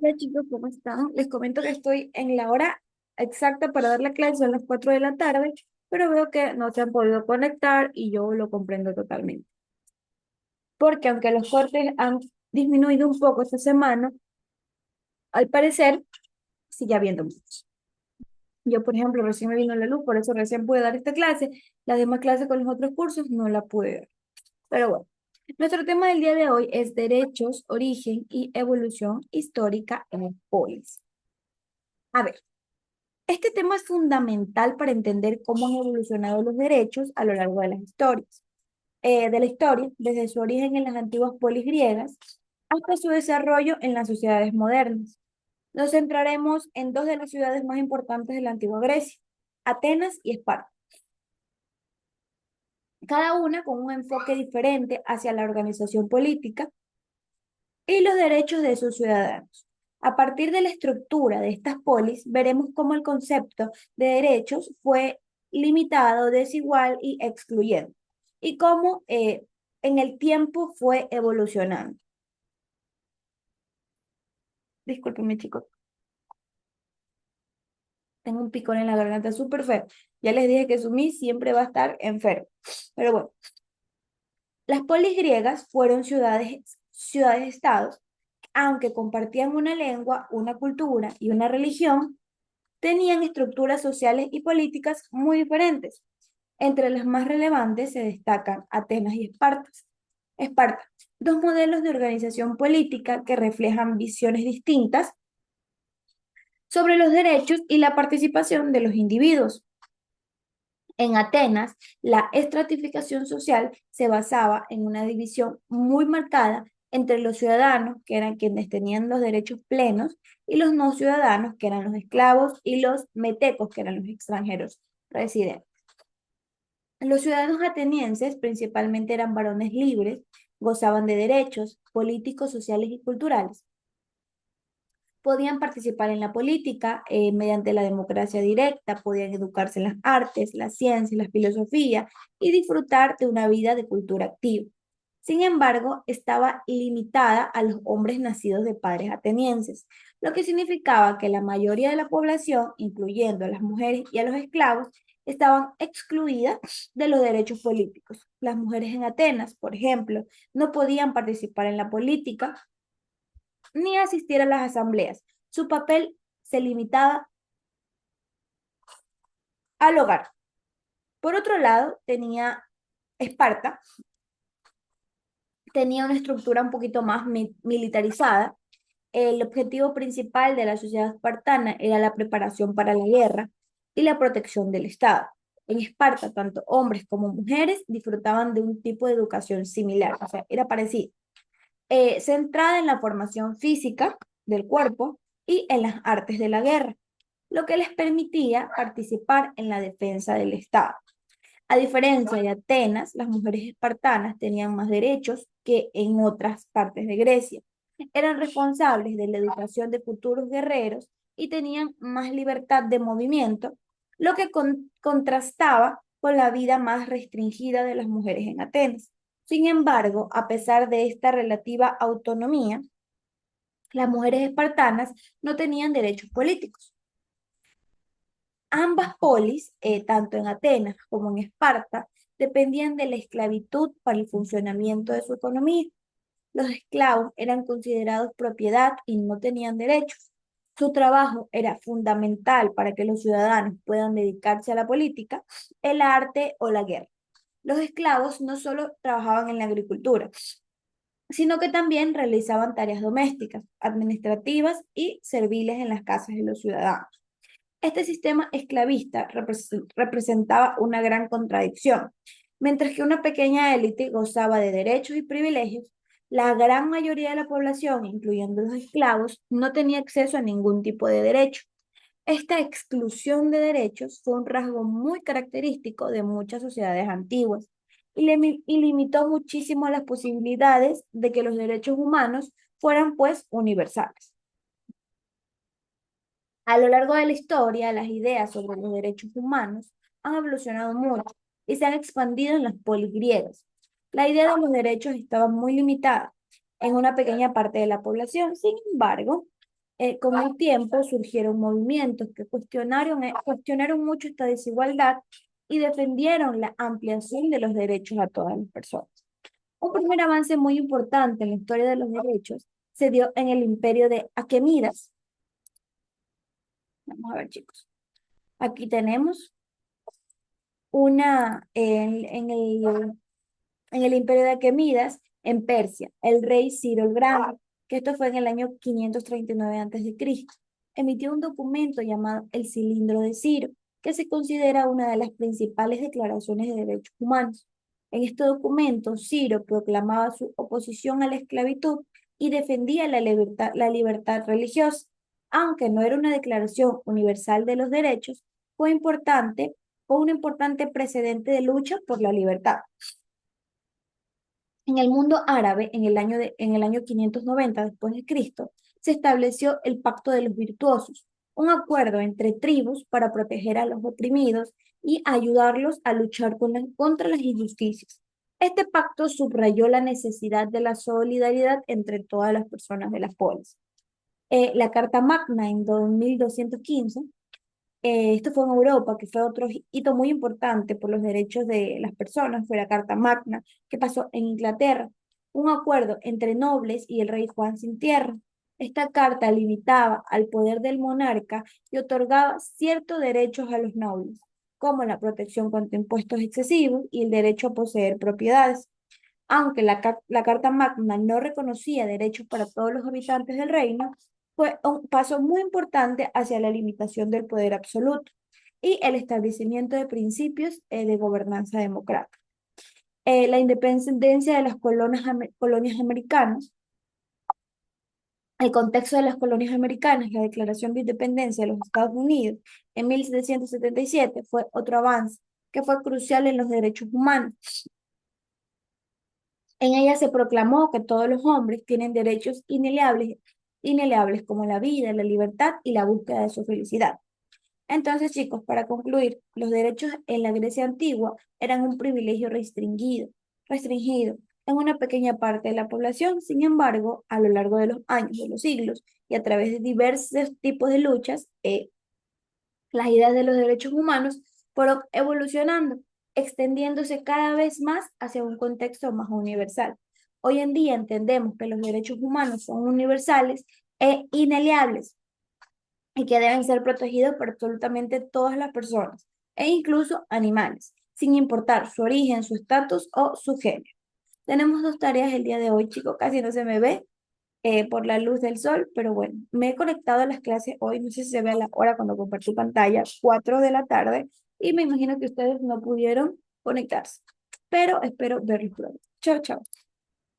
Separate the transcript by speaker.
Speaker 1: Hola chicos, ¿cómo están? Les comento que estoy en la hora exacta para dar la clase, son las 4 de la tarde, pero veo que no se han podido conectar y yo lo comprendo totalmente. Porque aunque los cortes han disminuido un poco esta semana, al parecer sigue habiendo muchos. Yo, por ejemplo, recién me vino la luz, por eso recién pude dar esta clase. Las demás clases con los otros cursos no la pude dar. Pero bueno, nuestro tema del día de hoy es derechos, origen y evolución histórica en el polis. A ver. Este tema es fundamental para entender cómo han evolucionado los derechos a lo largo de las historias, de la historia, desde su origen en las antiguas polis griegas hasta su desarrollo en las sociedades modernas. Nos centraremos en dos de las ciudades más importantes de la antigua Grecia, Atenas y Esparta, cada una con un enfoque diferente hacia la organización política y los derechos de sus ciudadanos. A partir de la estructura de estas polis, veremos cómo el concepto de derechos fue limitado, desigual y excluyente, y cómo en el tiempo fue evolucionando. Discúlpenme, chicos, tengo un picor en la garganta súper feo. Ya les dije que Sumi siempre va a estar enfermo. Pero bueno, las polis griegas fueron ciudades-estados, aunque compartían una lengua, una cultura y una religión, tenían estructuras sociales y políticas muy diferentes. Entre las más relevantes se destacan Atenas y Esparta. Esparta, dos modelos de organización política que reflejan visiones distintas sobre los derechos y la participación de los individuos. En Atenas, la estratificación social se basaba en una división muy marcada entre los ciudadanos, que eran quienes tenían los derechos plenos, y los no ciudadanos, que eran los esclavos, y los metecos, que eran los extranjeros residentes. Los ciudadanos atenienses principalmente eran varones libres, gozaban de derechos políticos, sociales y culturales. Podían participar en la política mediante la democracia directa, podían educarse en las artes, las ciencias, la filosofía y disfrutar de una vida de cultura activa. Sin embargo, estaba limitada a los hombres nacidos de padres atenienses, lo que significaba que la mayoría de la población, incluyendo a las mujeres y a los esclavos, estaban excluidas de los derechos políticos. Las mujeres en Atenas, por ejemplo, no podían participar en la política ni asistir a las asambleas. Su papel se limitaba al hogar. Por otro lado, Esparta, tenía una estructura un poquito más militarizada. El objetivo principal de la sociedad espartana era la preparación para la guerra y la protección del Estado. En Esparta, tanto hombres como mujeres disfrutaban de un tipo de educación similar, o sea, era parecido, centrada en la formación física del cuerpo y en las artes de la guerra, lo que les permitía participar en la defensa del Estado. A diferencia de Atenas, las mujeres espartanas tenían más derechos que en otras partes de Grecia. Eran responsables de la educación de futuros guerreros y tenían más libertad de movimiento, lo que contrastaba con la vida más restringida de las mujeres en Atenas. Sin embargo, a pesar de esta relativa autonomía, las mujeres espartanas no tenían derechos políticos. Ambas polis, tanto en Atenas como en Esparta, dependían de la esclavitud para el funcionamiento de su economía. Los esclavos eran considerados propiedad y no tenían derechos. Su trabajo era fundamental para que los ciudadanos puedan dedicarse a la política, el arte o la guerra. Los esclavos no solo trabajaban en la agricultura, sino que también realizaban tareas domésticas, administrativas y serviles en las casas de los ciudadanos. Este sistema esclavista representaba una gran contradicción. Mientras que una pequeña élite gozaba de derechos y privilegios, la gran mayoría de la población, incluyendo los esclavos, no tenía acceso a ningún tipo de derecho. Esta exclusión de derechos fue un rasgo muy característico de muchas sociedades antiguas y limitó muchísimo las posibilidades de que los derechos humanos fueran pues universales. A lo largo de la historia, las ideas sobre los derechos humanos han evolucionado mucho y se han expandido en las polis griegas. La idea de los derechos estaba muy limitada en una pequeña parte de la población. Sin embargo, con el tiempo surgieron movimientos que cuestionaron mucho esta desigualdad y defendieron la ampliación de los derechos a todas las personas. Un primer avance muy importante en la historia de los derechos se dio en el imperio de Aquemídas. Vamos a ver, chicos. Aquí tenemos una en el imperio de Aquemídas, en Persia, el rey Ciro el Grande, que esto fue en el año 539 a.C., emitió un documento llamado el Cilindro de Ciro, que se considera una de las principales declaraciones de derechos humanos. En este documento, Ciro proclamaba su oposición a la esclavitud y defendía la libertad religiosa. Aunque no era una declaración universal de los derechos, fue un importante precedente de lucha por la libertad. En el mundo árabe, en el año 590 después de Cristo, se estableció el Pacto de los Virtuosos, un acuerdo entre tribus para proteger a los oprimidos y ayudarlos a luchar contra las injusticias. Este pacto subrayó la necesidad de la solidaridad entre todas las personas de las polis. La Carta Magna en 1215, esto fue en Europa, que fue otro hito muy importante por los derechos de las personas, fue la Carta Magna, que pasó en Inglaterra, un acuerdo entre nobles y el rey Juan sin tierra. Esta carta limitaba al poder del monarca y otorgaba ciertos derechos a los nobles, como la protección contra impuestos excesivos y el derecho a poseer propiedades. Aunque la Carta Magna no reconocía derechos para todos los habitantes del reino, fue un paso muy importante hacia la limitación del poder absoluto y el establecimiento de principios de gobernanza democrática. La independencia de las colonias americanas, el contexto de las colonias americanas, la Declaración de Independencia de los Estados Unidos en 1777 fue otro avance que fue crucial en los derechos humanos. En ella se proclamó que todos los hombres tienen derechos inalienables como la vida, la libertad y la búsqueda de su felicidad. Entonces, chicos, para concluir, los derechos en la Grecia antigua eran un privilegio restringido en una pequeña parte de la población. Sin embargo, a lo largo de los años, de los siglos y a través de diversos tipos de luchas, las ideas de los derechos humanos fueron evolucionando, extendiéndose cada vez más hacia un contexto más universal. Hoy en día entendemos que los derechos humanos son universales e inalienables y que deben ser protegidos por absolutamente todas las personas, e incluso animales, sin importar su origen, su estatus o su género. Tenemos dos tareas el día de hoy, chicos, casi no se me ve por la luz del sol, pero bueno, me he conectado a las clases hoy, no sé si se ve a la hora cuando compartí pantalla, 4 de la tarde, y me imagino que ustedes no pudieron conectarse, pero espero verlos pronto. Chao, chao.